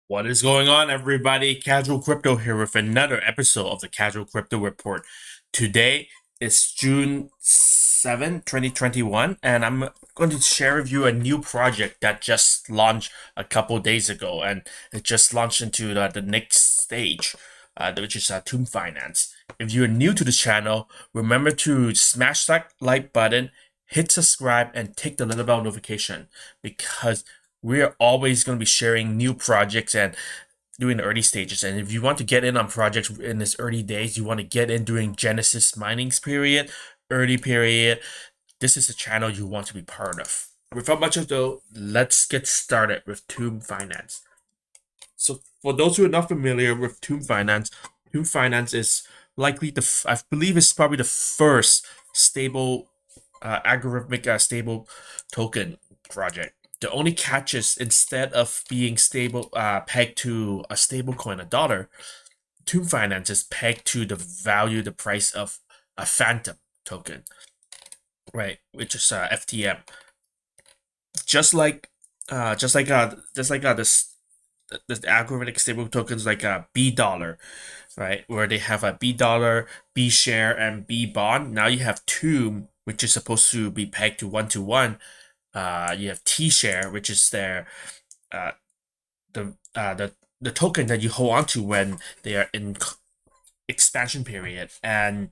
What is going on, everybody? Casual Crypto here with another episode of the Casual Crypto Report. Today is June 7th, 2021, and I'm going to share with you a new project that just launched a couple days ago, and it just launched into the next stage, which is Tomb Finance. If you're new to the channel, remember to smash that like button, hit subscribe, and tick the little bell notification because we're always going to be sharing new projects and doing the early stages. And if you want to get in on projects in this early days, you want to get in during Genesis mining's period, early period, this is the channel you want to be part of. Without much ado, let's get started with Tomb Finance. So for those who are not familiar with Tomb Finance is likely I believe it's probably the first stable, algorithmic stable token project. The only catch is instead of being stable, pegged to a stable coin, a dollar, Tomb Finance is pegged to the price of a Phantom token, right? Which is FTM. Just like, this algorithmic stable tokens like a B dollar, right? Where they have a B dollar, B share, and B bond. Now you have Tomb, which is supposed to be pegged to one. You have T share, which is uh, the token that you hold on to when they are in expansion period, and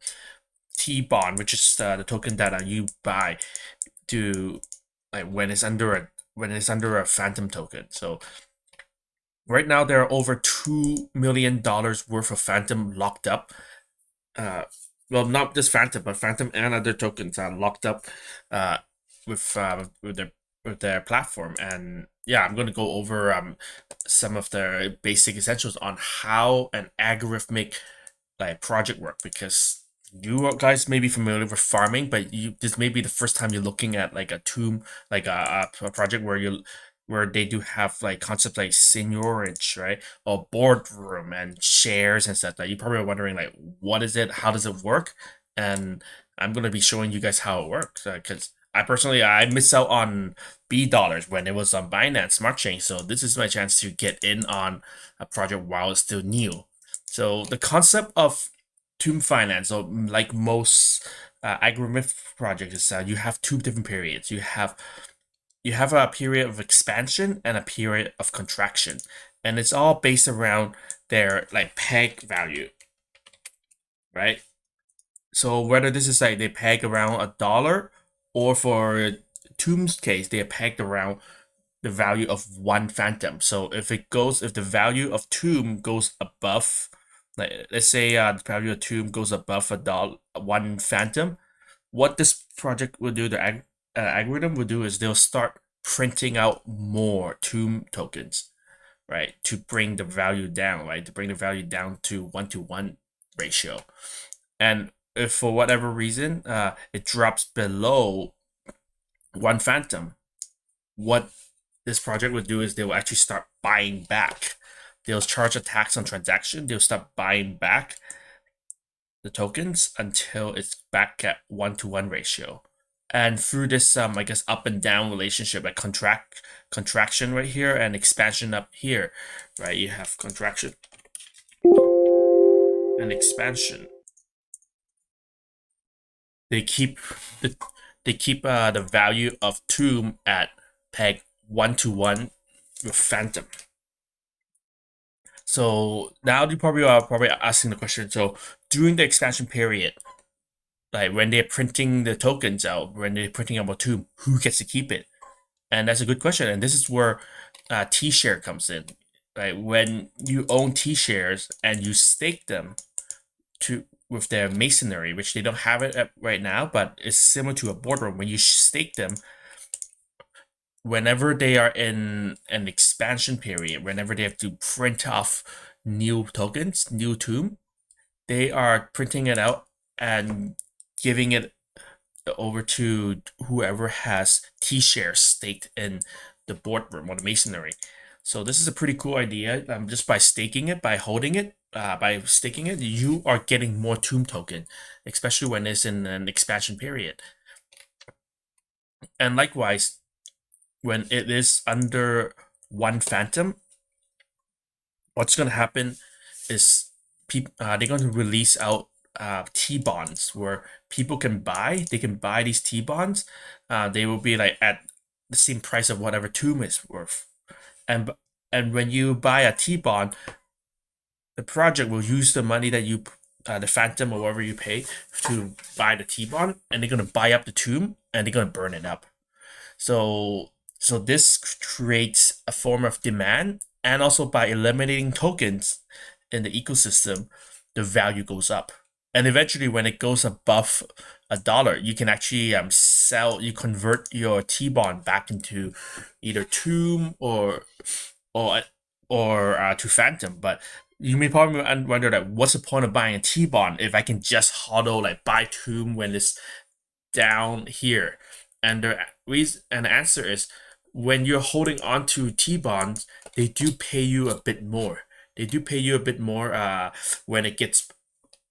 T bond, which is the token that you buy to like when it's under a phantom token. So right now there are over $2 million worth of phantom locked up. Uh, well, not just phantom, but phantom and other tokens are locked up uh, with their platform. And yeah, I'm going to go over some of the basic essentials on how an algorithmic like project work, because you guys may be familiar with farming, but this may be the first time you're looking at like a tomb, like a project where they do have like concepts like seigniorage, right, or boardroom and shares and stuff. Like you're probably wondering like, what is it? How does it work? And I'm gonna be showing you guys how it works because I missed out on B dollars when it was on Binance Smart Chain, so this is my chance to get in on a project while it's still new. So the concept of Tomb Finance, or like most algorithmic projects, is you have two different periods. You have a period of expansion and a period of contraction, and it's all based around their like peg value, right? So whether this is like they peg around a dollar, or for Tomb's case, they are pegged around the value of one phantom. So if the value of Tomb goes above, like let's say the value of Tomb goes above one phantom, what this project will do, the algorithm will do is they'll start printing out more Tomb tokens, right, to bring the value down, right, to bring the value down to 1-to-1 ratio. And if for whatever reason it drops below one phantom, what this project would do is they will actually start buying back. They'll charge a tax on transaction. They'll start buying back the tokens until it's back at 1-to-1 ratio. And through this, I guess, up and down relationship, like contraction right here and expansion up here, right? You have contraction and expansion. They keep the the value of Tomb at peg 1-to-1 with Phantom. So now you probably are asking the question. So during the expansion period, like when they're printing the tokens out, when they're printing out a Tomb, who gets to keep it? And that's a good question. And this is where T share comes in. Right, when you own T shares and you stake them to with their masonry, which they don't have it right now, but it's similar to a boardroom. When you stake them, whenever they are in an expansion period, whenever they have to print off new tokens, new tomb, they are printing it out and giving it over to whoever has T shares staked in the boardroom or the masonry. So this is a pretty cool idea. Just by staking it, by holding it, by staking it, you are getting more tomb token, especially when it's in an expansion period. And likewise, when it is under one phantom, what's going to happen is people they're going to release out T bonds where people can buy. They can buy these T bonds. They will be like at the same price of whatever Tomb is worth. And and when you buy a T bond, the project will use the money that the Phantom or whatever you pay to buy the T bond, and they're gonna buy up the Tomb and they're gonna burn it up. So this creates a form of demand, and also by eliminating tokens in the ecosystem, the value goes up. And eventually, when it goes above $1, you can actually you convert your T bond back into either Tomb or to Phantom. But you may probably wonder that what's the point of buying a T bond if I can just hodl like buy Tomb when it's down here? And the reason and the answer is when you're holding on to T bonds, they do pay you a bit more. They do pay you a bit more when it gets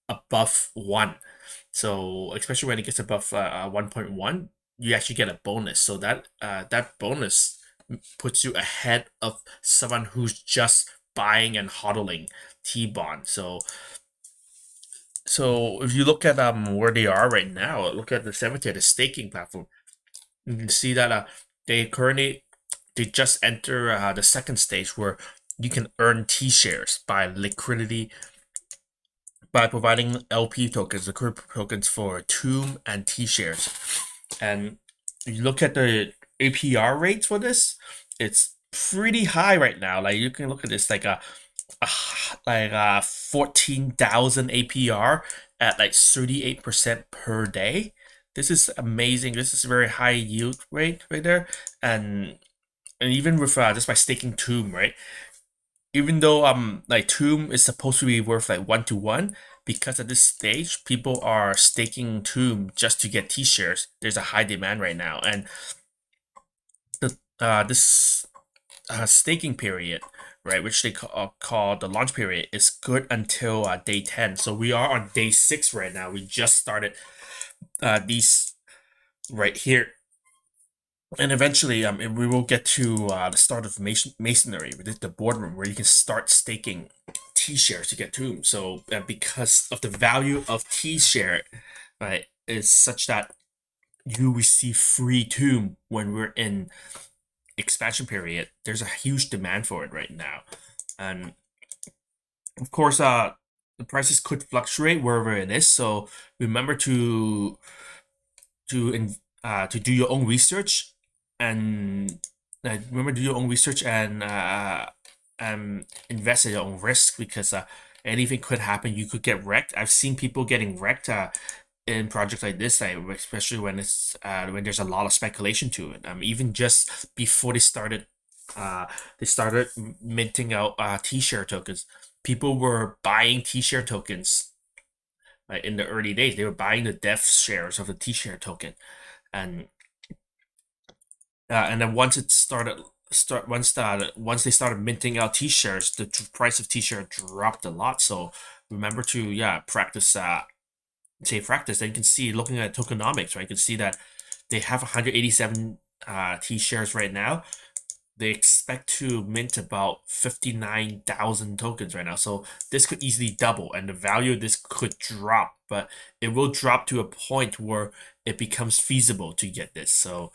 above 1. So especially when it gets above 1.1, you actually get a bonus. So that bonus puts you ahead of someone who's just buying and hodling T bond. So if you look at where they are right now, look at the Cemetery, the staking platform. You can see that they just enter the second stage where you can earn T shares by liquidity by providing LP tokens, liquidity tokens for Tomb and T shares. And you look at the APR rates for this, it's pretty high right now. Like you can look at this like a 14,000 APR at like 38% per day. This is amazing. This is a very high yield rate right there. And even with just by staking Tomb, right? Even though like Tomb is supposed to be worth like 1-to-1, because at this stage people are staking Tomb just to get T shares. There's a high demand right now, and this staking period, right, which they call the launch period, is good until day 10. So we are on day 6 right now. We just started these right here, and eventually we will get to the start of masonry, the boardroom, where you can start staking T shares to get Tomb. So because of the value of T share, right, is such that you receive free Tomb when we're in expansion period. There's a huge demand for it right now, and of course the prices could fluctuate wherever it is. So remember to do your own research, and invest at your own risk, because anything could happen. You could get wrecked. I've seen people getting wrecked in projects like this, especially when there's a lot of speculation to it. Even just before they started minting out T-share tokens. People were buying T-share tokens. In the early days, they were buying the dev shares of the T-share token, and then once they started minting out T-shares, the price of T-share dropped a lot. So remember to practice practice. Then you can see, looking at tokenomics, right, you can see that they have 187 T shares right now. They expect to mint about 59,000 tokens right now. So this could easily double, and the value of this could drop, but it will drop to a point where it becomes feasible to get this. So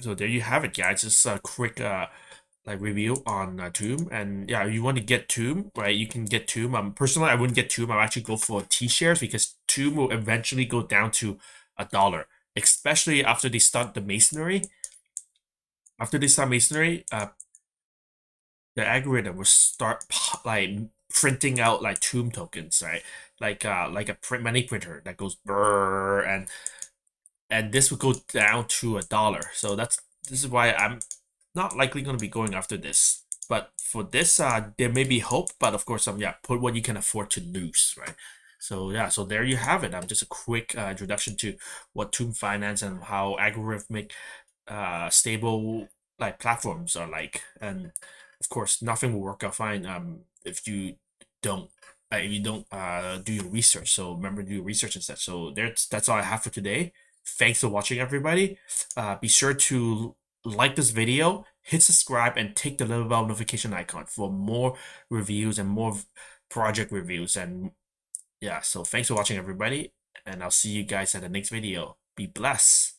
there you have it, guys. Just a quick review on Tomb. And yeah, you want to get Tomb, right? You can get Tomb. Personally, I wouldn't get Tomb. I'll actually go for T shares, because Tomb will eventually go down to $1, especially after they start the masonry. After they start masonry, the algorithm will start printing out like Tomb tokens, right? Like a money printer that goes brrr, and this will go down to $1. So this is why I'm not likely going to be going after this. But for this, there may be hope. But of course, put what you can afford to lose, right? So yeah, so there you have it. Just a quick introduction to what Tomb Finance and how algorithmic stable platforms are like. And of course, nothing will work out fine if you don't do your research. So remember to do your research instead. So that's all I have for today. Thanks for watching, everybody. Be sure to like this video, hit subscribe and tick the little bell notification icon for more reviews and more project reviews. And yeah, so thanks for watching, everybody, and I'll see you guys at the next video. Be blessed.